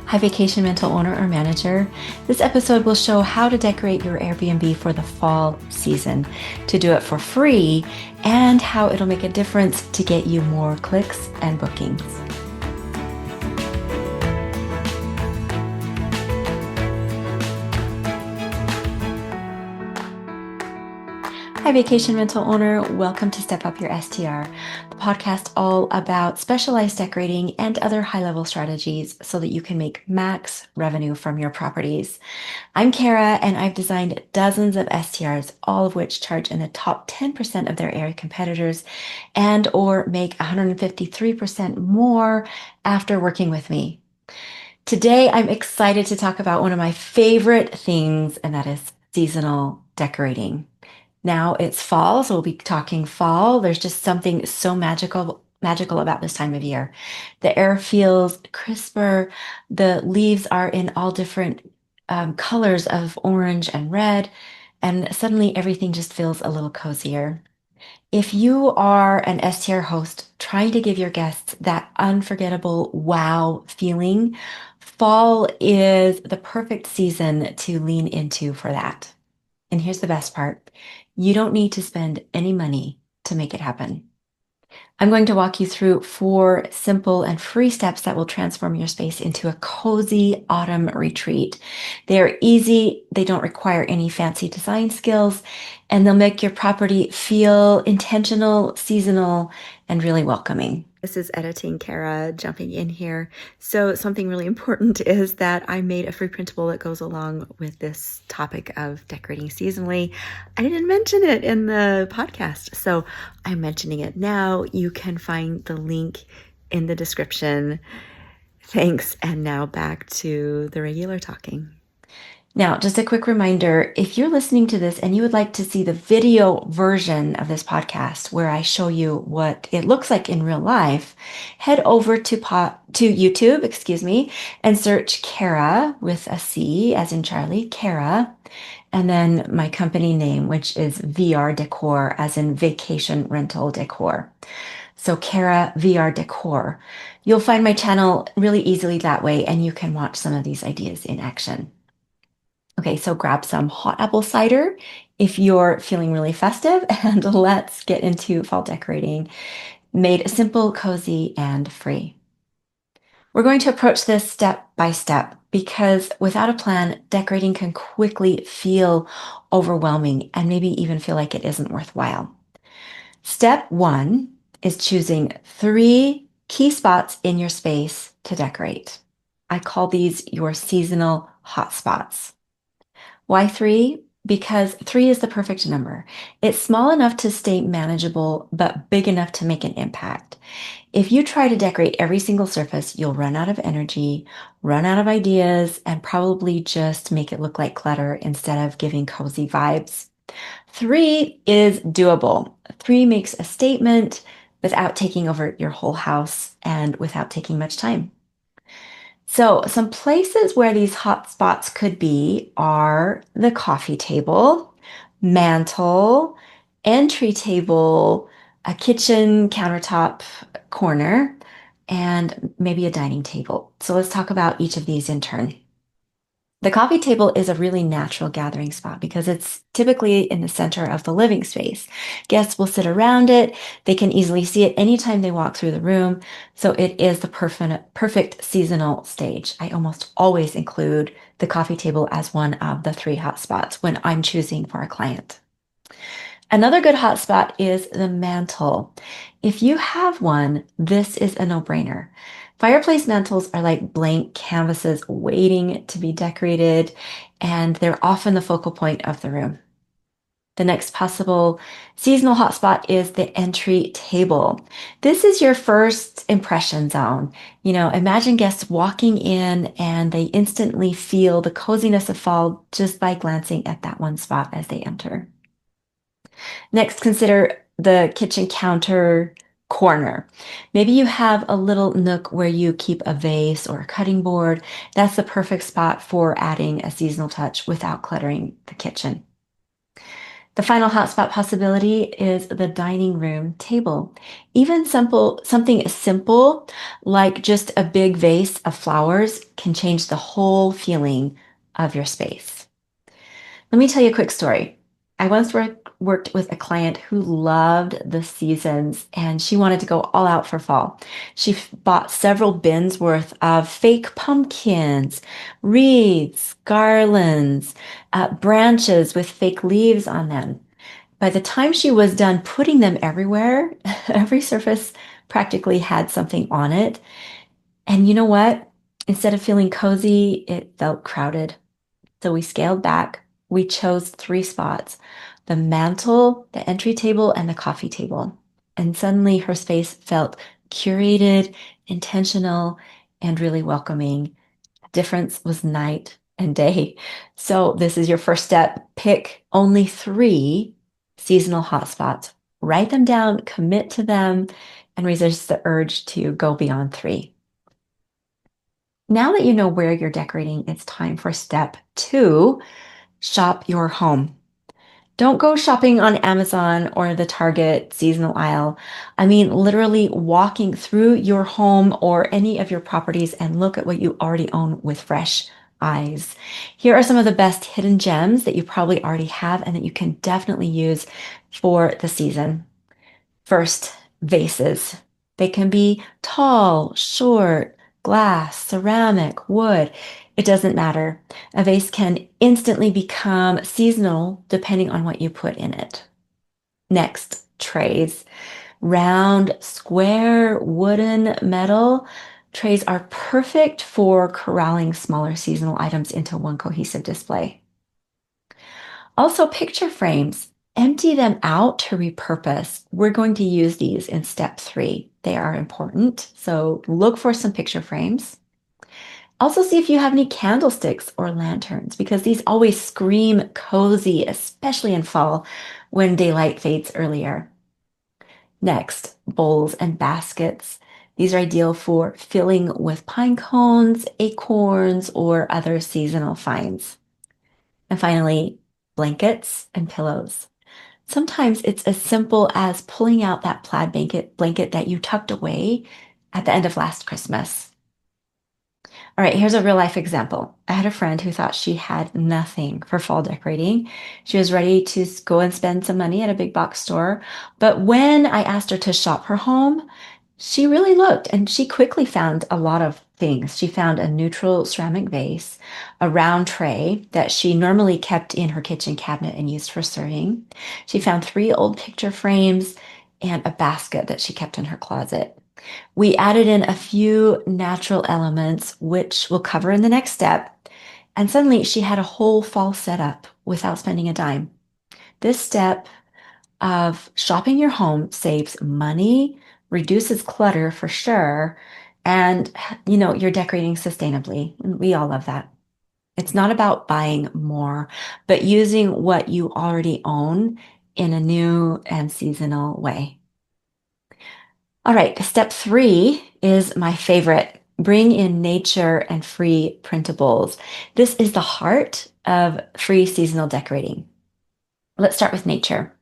Hi, vacation rental owner or manager. This episode will show how to decorate your Airbnb for the fall season, to do it for free, and how it'll make a difference to get you more clicks and bookings. Hi, vacation rental owner. Welcome to Step Up Your STR, the podcast all about specialized decorating and other high-level strategies so that you can make max revenue from your properties. I'm Kara, and I've designed dozens of STRs, all of which charge in the top 10% of their area competitors and or make 153% more after working with me. Today, I'm excited to talk about one of my favorite things, and that is seasonal decorating. Now it's fall, so we'll be talking fall. There's just something so magical about this time of year. The air feels crisper. The leaves are in all different colors of orange and red, and suddenly everything just feels a little cozier. If you are an STR host trying to give your guests that unforgettable wow feeling, fall is the perfect season to lean into for that. And here's the best part. You don't need to spend any money to make it happen. I'm going to walk you through 4 simple and free steps that will transform your space into a cozy autumn retreat. They're easy, they don't require any fancy design skills, and they'll make your property feel intentional, seasonal, and really welcoming. This is editing Kara jumping in here. So something really important is that I made a free printable that goes along with this topic of decorating seasonally. I didn't mention it in the podcast, so I'm mentioning it now. You can find the link in the description. Thanks. And now back to the regular talking. Now, just a quick reminder, if you're listening to this and you would like to see the video version of this podcast where I show you what it looks like in real life, head over to YouTube, and search Kara with a C as in Charlie, Kara, and then my company name, which is VR Decor as in Vacation Rental Decor. So Kara VR Decor. You'll find my channel really easily that way, and you can watch some of these ideas in action. Okay, so grab some hot apple cider if you're feeling really festive, and let's get into fall decorating, made simple, cozy, and free. We're going to approach this step by step because without a plan, decorating can quickly feel overwhelming and maybe even feel like it isn't worthwhile. Step 1 is choosing 3 key spots in your space to decorate. I call these your seasonal hotspots. Why 3? Because 3 is the perfect number. It's small enough to stay manageable, but big enough to make an impact. If you try to decorate every single surface, you'll run out of energy, run out of ideas, and probably just make it look like clutter instead of giving cozy vibes. 3 is doable. 3 makes a statement without taking over your whole house and without taking much time. So some places where these hot spots could be are the coffee table, mantle, entry table, a kitchen countertop corner, and maybe a dining table. So let's talk about each of these in turn. The coffee table is a really natural gathering spot because it's typically in the center of the living space. Guests will sit around it. They can easily see it anytime they walk through the room. So it is the perfect seasonal stage. I almost always include the coffee table as one of the 3 hotspots when I'm choosing for a client. Another good hotspot is the mantle. If you have one, this is a no-brainer. Fireplace mantles are like blank canvases waiting to be decorated, and they're often the focal point of the room. The next possible seasonal hotspot is the entry table. This is your first impression zone. Imagine guests walking in and they instantly feel the coziness of fall just by glancing at that one spot as they enter. Next, consider the kitchen counter corner. Maybe you have a little nook where you keep a vase or a cutting board. That's the perfect spot for adding a seasonal touch without cluttering the kitchen. The final hotspot possibility is the dining room table. Even something simple like just a big vase of flowers can change the whole feeling of your space. Let me tell you a quick story. I once worked with a client who loved the seasons and she wanted to go all out for fall. She bought several bins worth of fake pumpkins, wreaths, garlands, branches with fake leaves on them. By the time she was done putting them everywhere, every surface practically had something on it. And you know what? Instead of feeling cozy, it felt crowded. So we scaled back. We chose three spots: the mantle, the entry table, and the coffee table. And suddenly her space felt curated, intentional, and really welcoming. Difference was night and day. So this is your first step. Pick only three seasonal hotspots. Write them down, commit to them, and resist the urge to go beyond three. Now that you know where you're decorating, it's time for step two: shop your home. Don't go shopping on Amazon or the Target seasonal aisle. I mean, literally walking through your home or any of your properties and look at what you already own with fresh eyes. Here are some of the best hidden gems that you probably already have and that you can definitely use for the season. First, vases. They can be tall, short, glass, ceramic, wood. It doesn't matter. A vase can instantly become seasonal depending on what you put in it. Next, trays. Round, square, wooden, metal. Trays are perfect for corralling smaller seasonal items into one cohesive display. Also, picture frames. Empty them out to repurpose. We're going to use these in step three. They are important. So look for some picture frames. Also, see if you have any candlesticks or lanterns because these always scream cozy, especially in fall when daylight fades earlier. Next, bowls and baskets. These are ideal for filling with pine cones, acorns, or other seasonal finds. And finally, blankets and pillows. Sometimes it's as simple as pulling out that plaid blanket that you tucked away at the end of last Christmas. All right, here's a real life example. I had a friend who thought she had nothing for fall decorating. She was ready to go and spend some money at a big box store. But when I asked her to shop her home, she really looked and she quickly found a lot of things. She found a neutral ceramic vase, a round tray that she normally kept in her kitchen cabinet and used for serving. She found three old picture frames and a basket that she kept in her closet. We added in a few natural elements, which we'll cover in the next step. And suddenly she had a whole fall setup without spending a dime. This step of shopping your home saves money, reduces clutter for sure, and you're decorating sustainably. And we all love that. It's not about buying more, but using what you already own in a new and seasonal way. All right, step three is my favorite. Bring in nature and free printables. This is the heart of free seasonal decorating. Let's start with nature.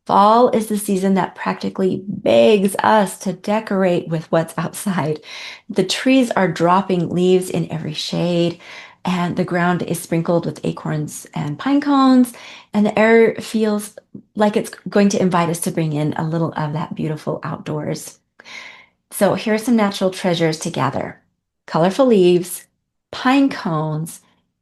Fall is the season that practically begs us to decorate with what's outside. The trees are dropping leaves in every shade, and the ground is sprinkled with acorns and pine cones, and the air feels like it's going to invite us to bring in a little of that beautiful outdoors. So here are some natural treasures to gather: colorful leaves, pine cones,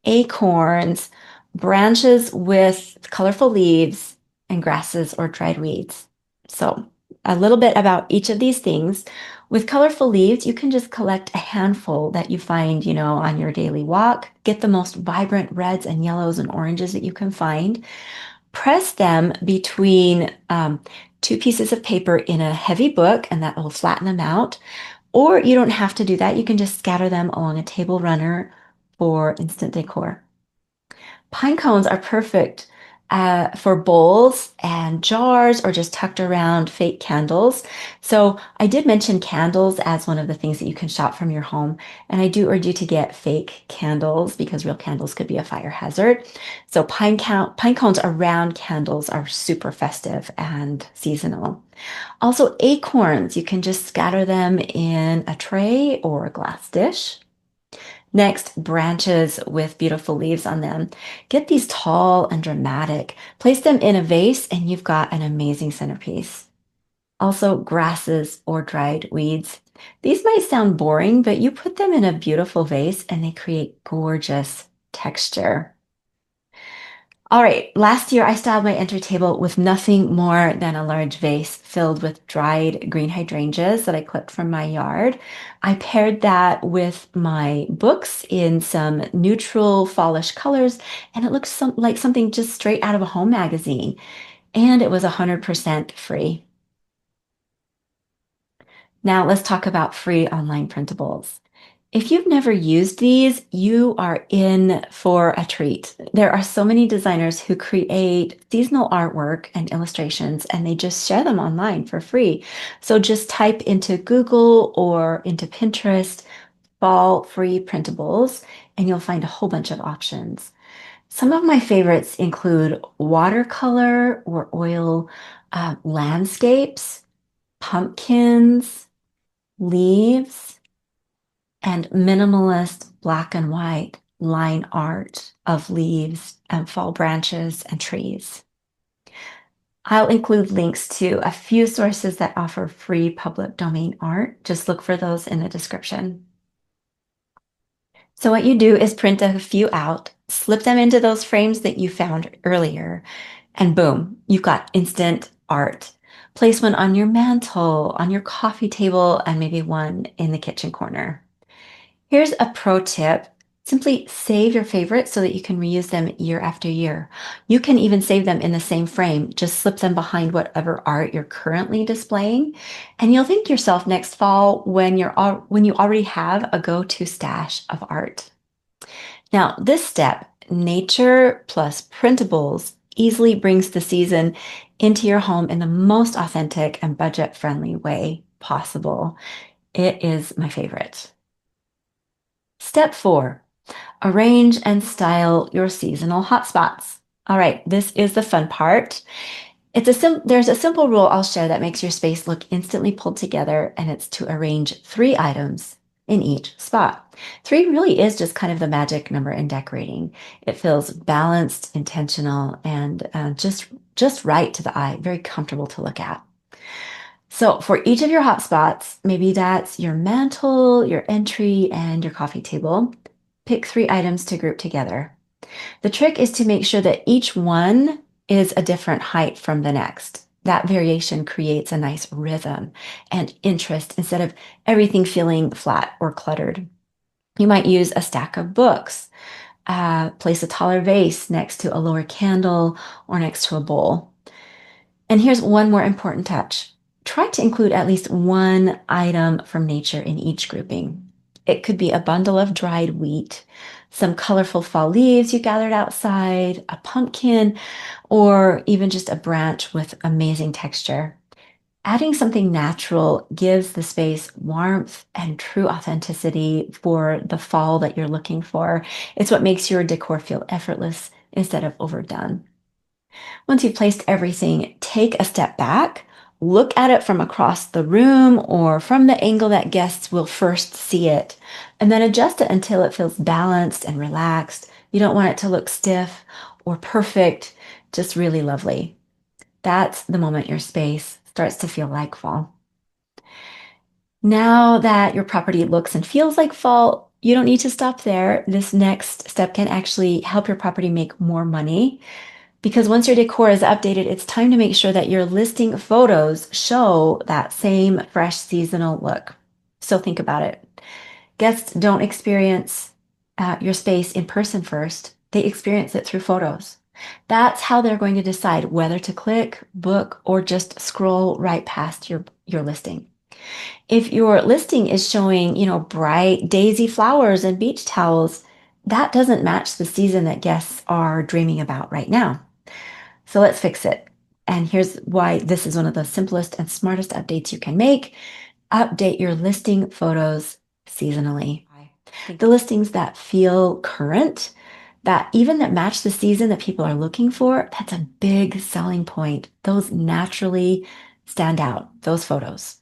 acorns, branches with colorful leaves, and grasses or dried weeds. So a little bit about each of these things. With colorful leaves, you can just collect a handful that you find, on your daily walk. Get the most vibrant reds and yellows and oranges that you can find. Press them between two pieces of paper in a heavy book, and that will flatten them out. Or you don't have to do that. You can just scatter them along a table runner for instant decor. Pine cones are perfect for bowls and jars or just tucked around fake candles. So I did mention candles as one of the things that you can shop from your home. And I do urge you to get fake candles because real candles could be a fire hazard. So pine cones around candles are super festive and seasonal. Also, acorns, you can just scatter them in a tray or a glass dish. Next, branches with beautiful leaves on them. Get these tall and dramatic. Place them in a vase, and you've got an amazing centerpiece. Also, grasses or dried weeds. These might sound boring, but you put them in a beautiful vase and they create gorgeous texture. All right, last year I styled my entry table with nothing more than a large vase filled with dried green hydrangeas that I clipped from my yard. I paired that with my books in some neutral fallish colors, and it looked like something just straight out of a home magazine. And it was 100% free. Now let's talk about free online printables. If you've never used these, you are in for a treat. There are so many designers who create seasonal artwork and illustrations, and they just share them online for free. So just type into Google or into Pinterest, fall free printables, and you'll find a whole bunch of options. Some of my favorites include watercolor or oil landscapes, pumpkins, leaves, and minimalist black and white line art of leaves and fall branches and trees. I'll include links to a few sources that offer free public domain art. Just look for those in the description. So what you do is print a few out, slip them into those frames that you found earlier, and boom, you've got instant art. Place one on your mantle, on your coffee table, and maybe one in the kitchen corner. Here's a pro tip. Simply save your favorites so that you can reuse them year after year. You can even save them in the same frame. Just slip them behind whatever art you're currently displaying, and you'll thank yourself next fall when you already have a go-to stash of art. Now, this step, nature plus printables, easily brings the season into your home in the most authentic and budget-friendly way possible. It is my favorite. Step 4, arrange and style your seasonal hotspots. All right, this is the fun part. There's a simple rule I'll share that makes your space look instantly pulled together, and it's to arrange 3 items in each spot. 3 really is just kind of the magic number in decorating. It feels balanced, intentional, and just right to the eye, very comfortable to look at. So for each of your hotspots, maybe that's your mantle, your entry, and your coffee table, pick 3 items to group together. The trick is to make sure that each one is a different height from the next. That variation creates a nice rhythm and interest instead of everything feeling flat or cluttered. You might use a stack of books, place a taller vase next to a lower candle or next to a bowl. And here's one more important touch. Try to include at least one item from nature in each grouping. It could be a bundle of dried wheat, some colorful fall leaves you gathered outside, a pumpkin, or even just a branch with amazing texture. Adding something natural gives the space warmth and true authenticity for the fall that you're looking for. It's what makes your decor feel effortless instead of overdone. Once you've placed everything, take a step back, look at it from across the room or from the angle that guests will first see it, and then adjust it until it feels balanced and relaxed. You don't want it to look stiff or perfect, just really lovely. That's the moment your space starts to feel like fall. Now that your property looks and feels like fall, you don't need to stop there. This next step can actually help your property make more money. Because once your decor is updated, it's time to make sure that your listing photos show that same fresh seasonal look. So think about it. Guests don't experience your space in person first. They experience it through photos. That's how they're going to decide whether to click, book, or just scroll right past your listing. If your listing is showing, bright daisy flowers and beach towels, that doesn't match the season that guests are dreaming about right now. So let's fix it. And here's why this is one of the simplest and smartest updates you can make. Update your listing photos seasonally. The listings that feel current, that even that match the season that people are looking for, that's a big selling point. Those naturally stand out, those photos.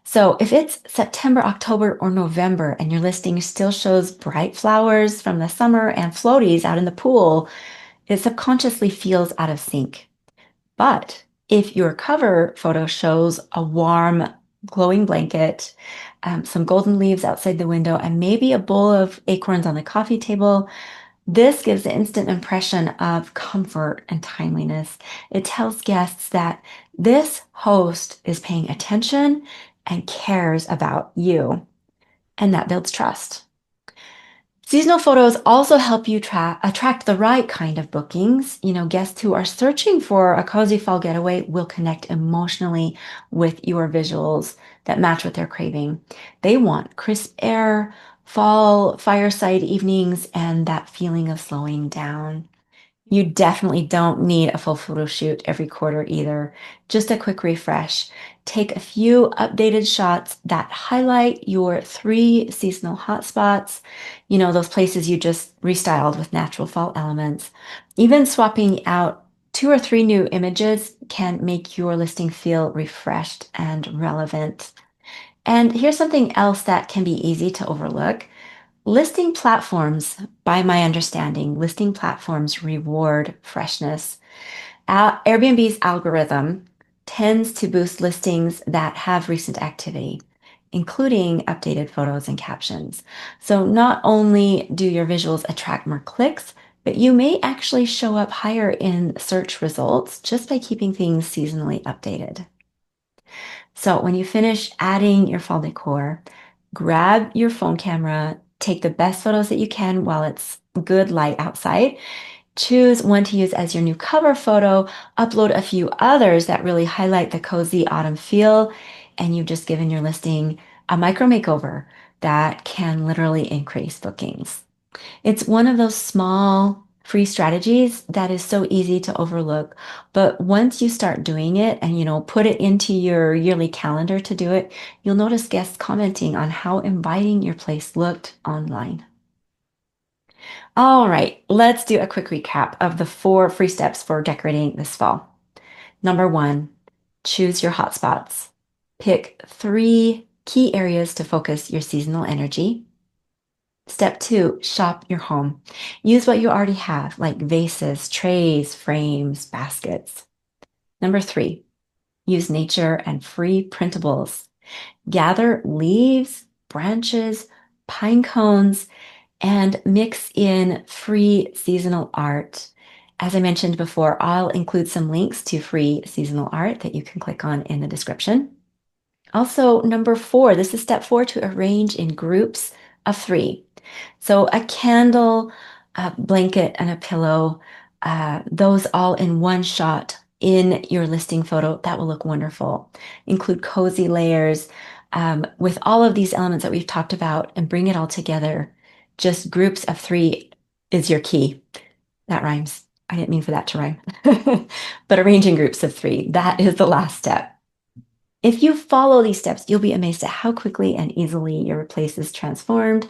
So if it's September, October, or November, and your listing still shows bright flowers from the summer and floaties out in the pool, it subconsciously feels out of sync. But if your cover photo shows a warm, glowing blanket, some golden leaves outside the window, and maybe a bowl of acorns on the coffee table, this gives the instant impression of comfort and timeliness. It tells guests that this host is paying attention and cares about you, and that builds trust. Seasonal photos also help you attract the right kind of bookings. Guests who are searching for a cozy fall getaway will connect emotionally with your visuals that match what they're craving. They want crisp air, fall fireside evenings, and that feeling of slowing down. You definitely don't need a full photo shoot every quarter either. Just a quick refresh. Take a few updated shots that highlight your 3 seasonal hotspots, those places you just restyled with natural fall elements. Even swapping out 2 or 3 new images can make your listing feel refreshed and relevant. And here's something else that can be easy to overlook. Listing platforms, by my understanding, listing platforms reward freshness. Airbnb's algorithm tends to boost listings that have recent activity, including updated photos and captions. So not only do your visuals attract more clicks, but you may actually show up higher in search results just by keeping things seasonally updated. So when you finish adding your fall decor, grab your phone camera, take the best photos that you can while it's good light outside. Choose one to use as your new cover photo, upload a few others that really highlight the cozy autumn feel, and you've just given your listing a micro makeover that can literally increase bookings. It's one of those small free strategies that is so easy to overlook. But once you start doing it and, put it into your yearly calendar to do it, you'll notice guests commenting on how inviting your place looked online. All right, let's do a quick recap of the 4 free steps for decorating this fall. Number 1, choose your hotspots. Pick 3 key areas to focus your seasonal energy. Step 2, shop your home. Use what you already have, like vases, trays, frames, baskets. Number 3, use nature and free printables. Gather leaves, branches, pine cones, and mix in free seasonal art. As I mentioned before, I'll include some links to free seasonal art that you can click on in the description. Also, number 4, this is step 4, to arrange in groups of 3. So a candle, a blanket, and a pillow, those all in one shot in your listing photo, that will look wonderful. Include cozy layers with all of these elements that we've talked about and bring it all together. Just groups of 3 is your key. That rhymes. I didn't mean for that to rhyme. But arranging groups of 3, that is the last step. If you follow these steps, you'll be amazed at how quickly and easily your place is transformed.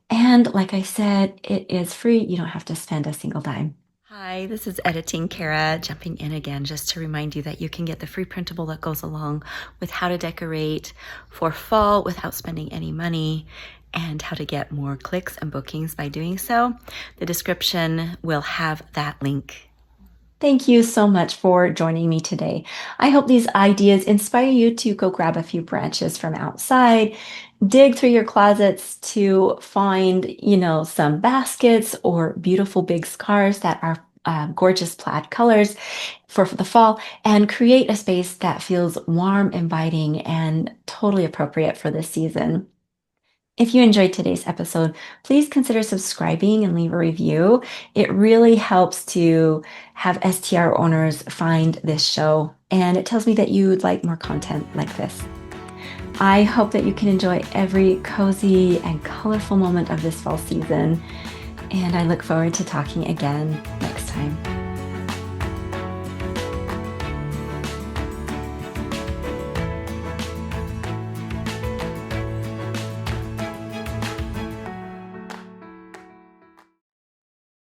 And like I said, it is free. You don't have to spend a single dime. Hi, this is Editing Kara jumping in again just to remind you that you can get the free printable that goes along with how to decorate for fall without spending any money and how to get more clicks and bookings by doing so. The description will have that link. Thank you so much for joining me today. I hope these ideas inspire you to go grab a few branches from outside, dig through your closets to find, some baskets or beautiful big scarves that are gorgeous plaid colors for the fall, and create a space that feels warm, inviting, and totally appropriate for this season. If you enjoyed today's episode, please consider subscribing and leave a review. It really helps to have STR owners find this show, and it tells me that you would like more content like this. I hope that you can enjoy every cozy and colorful moment of this fall season, and I look forward to talking again next time.